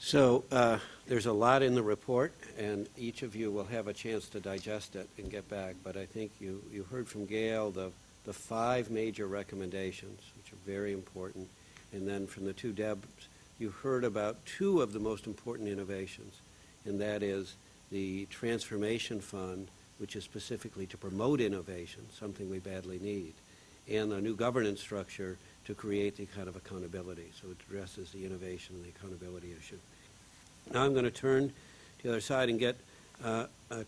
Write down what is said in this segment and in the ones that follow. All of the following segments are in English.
So there's a lot in the report, and each of you will have a chance to digest it and get back. But I think you heard from Gail the 5 major recommendations, which are very important. And then from the 2 Debs, you heard about 2 of the most important innovations, and that is the Transformation Fund, which is specifically to promote innovation, something we badly need, and a new governance structure to create the kind of accountability. So it addresses the innovation and the accountability issue. Now I'm going to turn to the other side and get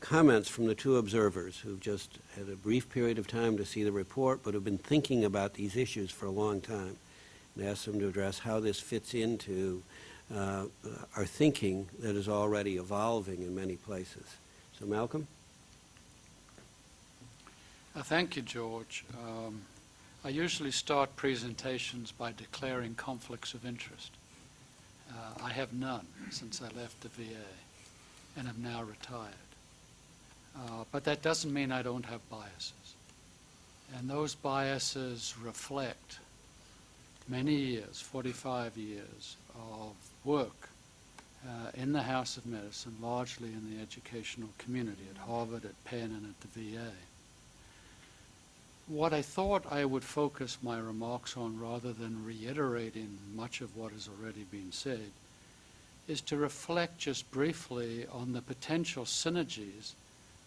comments from the 2 observers who've just had a brief period of time to see the report but have been thinking about these issues for a long time, and ask them to address how this fits into our thinking that is already evolving in many places. So Malcolm? Thank you, George. I usually start presentations by declaring conflicts of interest. I have none since I left the VA and am now retired. But that doesn't mean I don't have biases. And those biases reflect many years, 45 years of work in the House of Medicine, largely in the educational community at Harvard, at Penn, and at the VA. What I thought I would focus my remarks on, rather than reiterating much of what has already been said, is to reflect just briefly on the potential synergies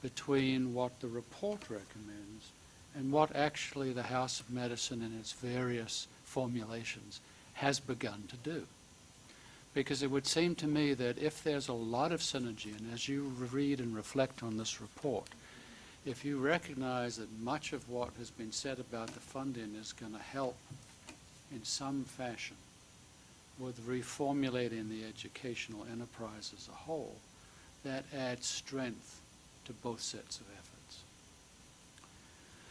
between what the report recommends and what actually the House of Medicine in its various formulations has begun to do. Because it would seem to me that if there's a lot of synergy, and as you read and reflect on this report, if you recognize that much of what has been said about the funding is going to help in some fashion with reformulating the educational enterprise as a whole, that adds strength to both sets of efforts.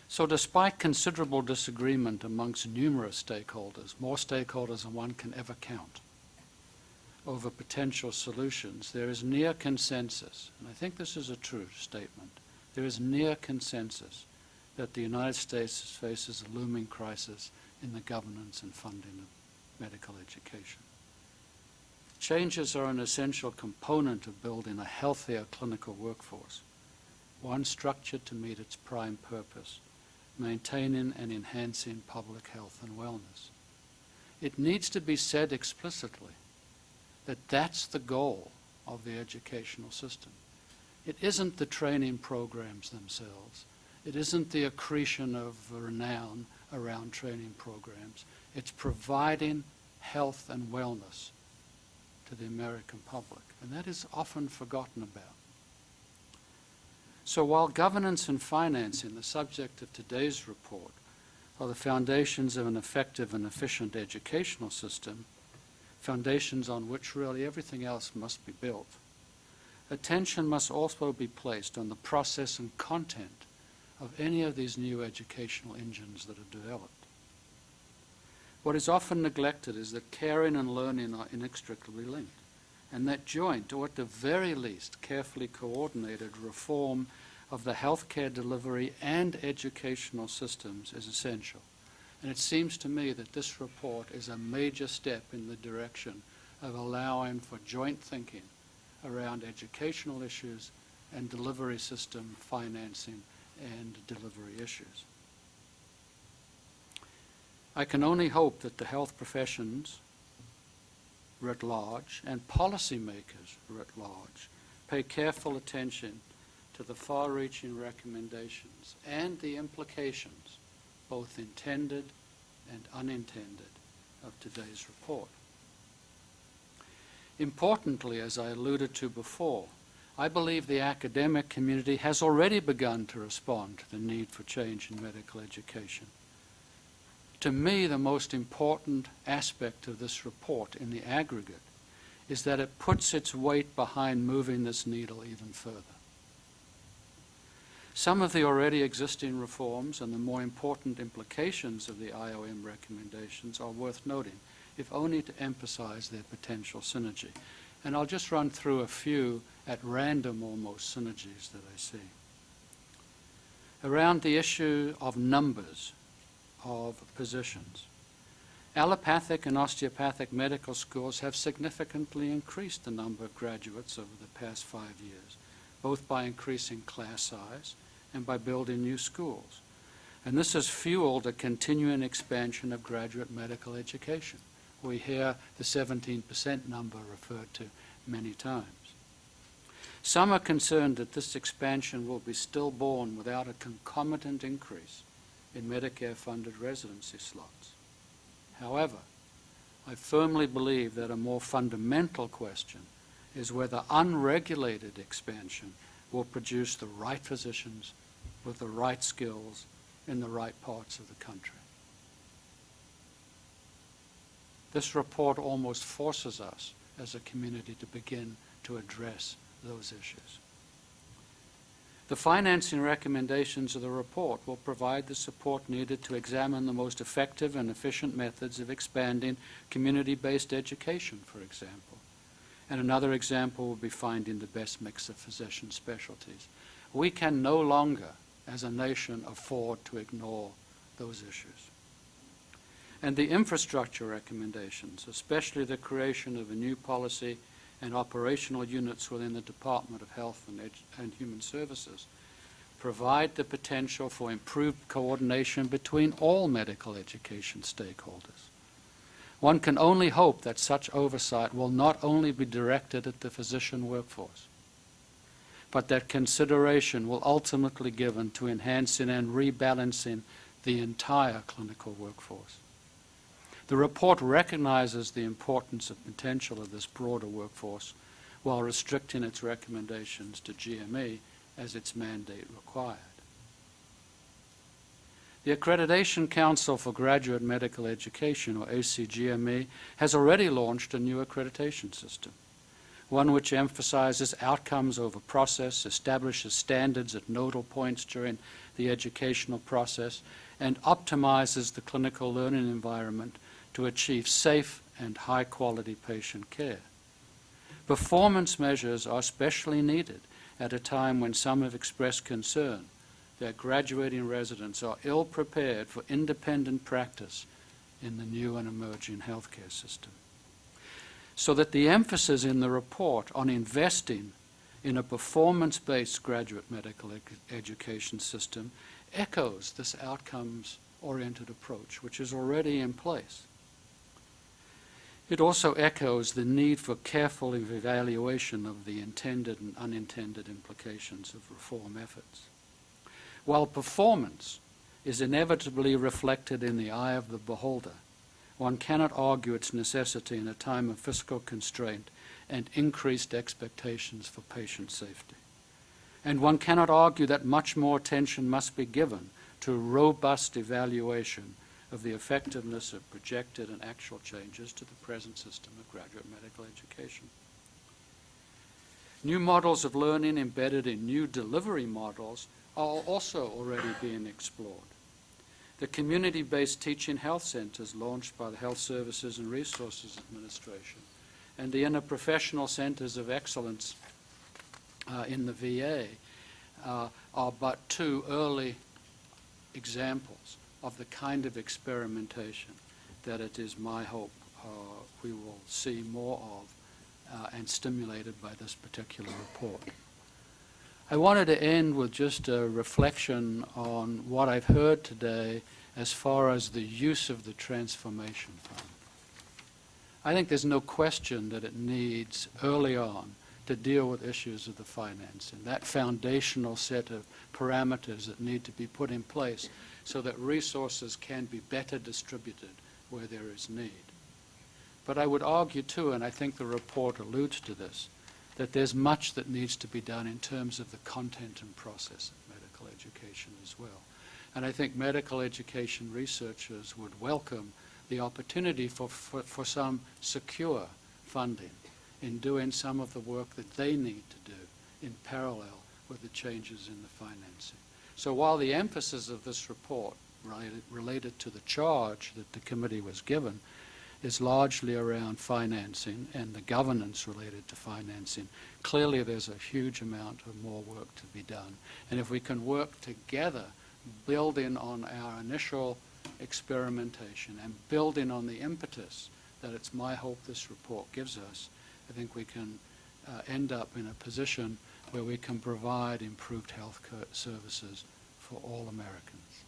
So despite considerable disagreement amongst numerous stakeholders, more stakeholders than one can ever count, over potential solutions, there is near consensus, and I think this is a true statement, there is near consensus that the United States faces a looming crisis in the governance and funding of medical education. Changes are an essential component of building a healthier clinical workforce, one structured to meet its prime purpose, maintaining and enhancing public health and wellness. It needs to be said explicitly that that's the goal of the educational system. It isn't the training programs themselves. It isn't the accretion of renown around training programs. It's providing health and wellness to the American public, and that is often forgotten about. So while governance and financing, the subject of today's report, are the foundations of an effective and efficient educational system, foundations on which really everything else must be built, attention must also be placed on the process and content of any of these new educational engines that are developed. What is often neglected is that caring and learning are inextricably linked, and that joint, or at the very least carefully coordinated reform of the healthcare delivery and educational systems is essential. And it seems to me that this report is a major step in the direction of allowing for joint thinking around educational issues and delivery system financing and delivery issues. I can only hope that the health professions writ large and policymakers writ large pay careful attention to the far-reaching recommendations and the implications, both intended and unintended, of today's report. Importantly, as I alluded to before, I believe the academic community has already begun to respond to the need for change in medical education. To me, the most important aspect of this report in the aggregate is that it puts its weight behind moving this needle even further. Some of the already existing reforms and the more important implications of the IOM recommendations are worth noting, if only to emphasize their potential synergy. And I'll just run through a few at random almost synergies that I see. Around the issue of numbers of positions. Allopathic and osteopathic medical schools have significantly increased the number of graduates over the past 5 years, both by increasing class size and by building new schools. And this has fueled a continuing expansion of graduate medical education. We hear the 17% number referred to many times. Some are concerned that this expansion will be stillborn without a concomitant increase in Medicare-funded residency slots. However, I firmly believe that a more fundamental question is whether unregulated expansion will produce the right physicians with the right skills in the right parts of the country. This report almost forces us as a community to begin to address those issues. The financing recommendations of the report will provide the support needed to examine the most effective and efficient methods of expanding community-based education, for example. And another example will be finding the best mix of physician specialties. We can no longer, as a nation, afford to ignore those issues. And the infrastructure recommendations, especially the creation of a new policy and operational units within the Department of Health and Human Services, provide the potential for improved coordination between all medical education stakeholders. One can only hope that such oversight will not only be directed at the physician workforce, but that consideration will ultimately be given to enhancing and rebalancing the entire clinical workforce. The report recognizes the importance and potential of this broader workforce while restricting its recommendations to GME as its mandate required. The Accreditation Council for Graduate Medical Education, or ACGME, has already launched a new accreditation system, one which emphasizes outcomes over process, establishes standards at nodal points during the educational process, and optimizes the clinical learning environment to achieve safe and high-quality patient care. Performance measures are especially needed at a time when some have expressed concern that graduating residents are ill-prepared for independent practice in the new and emerging healthcare system. So that the emphasis in the report on investing in a performance-based graduate medical education system echoes this outcomes-oriented approach, which is already in place. It also echoes the need for careful evaluation of the intended and unintended implications of reform efforts. While performance is inevitably reflected in the eye of the beholder, one cannot argue its necessity in a time of fiscal constraint and increased expectations for patient safety. And one cannot argue that much more attention must be given to robust evaluation of the effectiveness of projected and actual changes to the present system of graduate medical education. New models of learning embedded in new delivery models are also already being explored. The community-based teaching health centers launched by the Health Services and Resources Administration and the interprofessional centers of excellence in the VA are but two early examples of the kind of experimentation that it is my hope we will see more of and stimulated by this particular report. I wanted to end with just a reflection on what I've heard today as far as the use of the Transformation Fund. I think there's no question that it needs early on to deal with issues of the financing, that foundational set of parameters that need to be put in place so that resources can be better distributed where there is need. But I would argue too, and I think the report alludes to this, that there's much that needs to be done in terms of the content and process of medical education as well. And I think medical education researchers would welcome the opportunity for some secure funding in doing some of the work that they need to do in parallel with the changes in the financing. So while the emphasis of this report related to the charge that the committee was given is largely around financing and the governance related to financing, clearly there's a huge amount of more work to be done. And if we can work together, building on our initial experimentation and building on the impetus that it's my hope this report gives us, I think we can end up in a position where we can provide improved health care services for all Americans.